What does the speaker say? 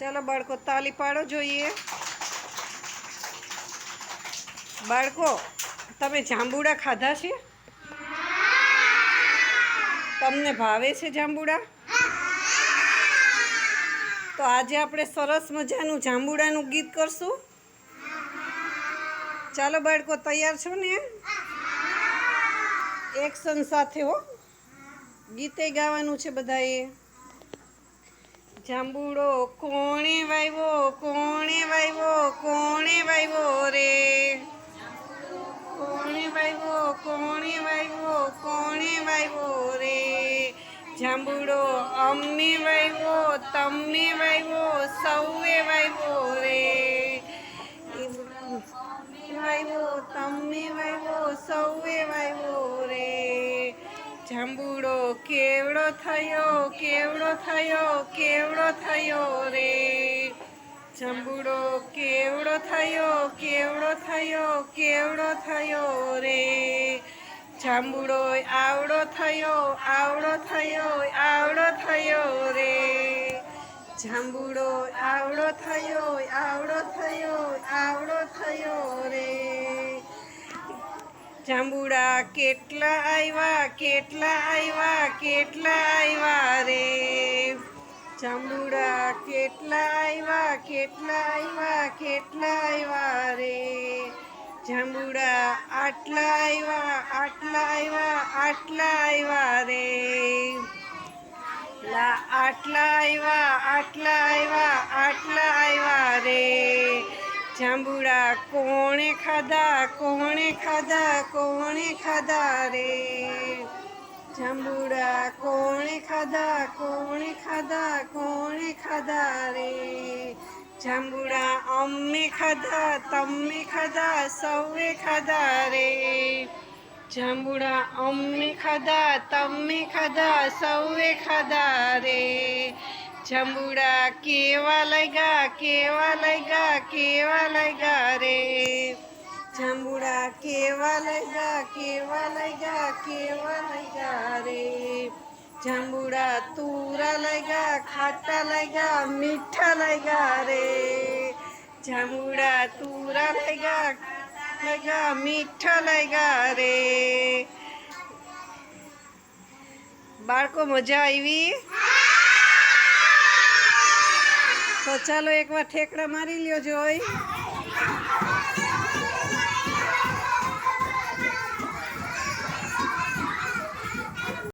ચાલો બાળકો તાલી પાડો જોઈએ। બાળકો તમે જાંબુડા ખાધા છે? તમને ભાવે છે જાંબુડા? તો આજે આપણે સરસ મજાનું જાંબુડાનું ગીત કરશું। ચાલો બાળકો તૈયાર છો ને? એક્શન સાથે હો, ગીતે ગાવાનું છે બધાએ। જાંબુડો કોણે વાવ્યો, કોણે વાવ્યો, કોણે વાવ્યો રે? કોણે વાવ્યો, કોણે વાવ્યો, કોણે વાવ્યો રે? જાંબુડો અમે વાવ્યો, તમે વાવ્યો, સૌએ વાવ્યો રે। વાવ્યો, તમે વાવ્યો, સૌએ વાવ્યો રે। જાંબુડો કેવડો થયો, કેવડો થયો, કેવડો થયો રે? જાંબુડો કેવડો થયો, કેવડો થયો, કેવડો થયો રે? જાંબુડો આવડો થયો, આવડો થયો, આવડો થયો રે? જાંબુડો આવડો થયો, આવડો થયો, આવડો થયો રે? જાંબુડા કેટલા આવ્યા, કેટલા આવ્યા, કેટલા આવ્યા રે? જાંબુડા કેટલા આવ્યા, કેટલા આવ્યા, કેટલા આવ્યા રે? જાંબુડા આટલા આવ્યા, આટલા આવ્યા, આટલા આવ્યા રે? લા આટલા આવ્યા, આટલા આવ્યા, આટલા આવ્યા રે? જાંબુડા કોણે ખાધા, કોણે ખાધા, કોણે ખાધા રે? જાંબુડા કોણે ખાધા, કોણે ખાધા, કોણે ખાધા રે? જાંબુડા અમે ખાધા, તમે ખાધા, સૌએ ખાધા રે? જાંબુડા અમે ખાધા, તમે ખાધા, સૌએ ખાધા રે? જાંબુડા કેવા લાગ્યા, કેવા લાગ્યા, કેવા લાગ્યા રે? જાંબુડા કેવા લાગ્યા, કેવા લાગ્યા, કેવા લાગ્યા રે? જાંબુડા તુરા લાગ્યા, ખાટા લાગ્યા, મીઠા લાગ્યા રે? જાંબુડા તુરા લાગ્યા, મીઠા લાગ્યા રે? બાળકો મજા આવી? તો ચાલો એકવાર ઠેકડા મારી લ્યો જોઈ।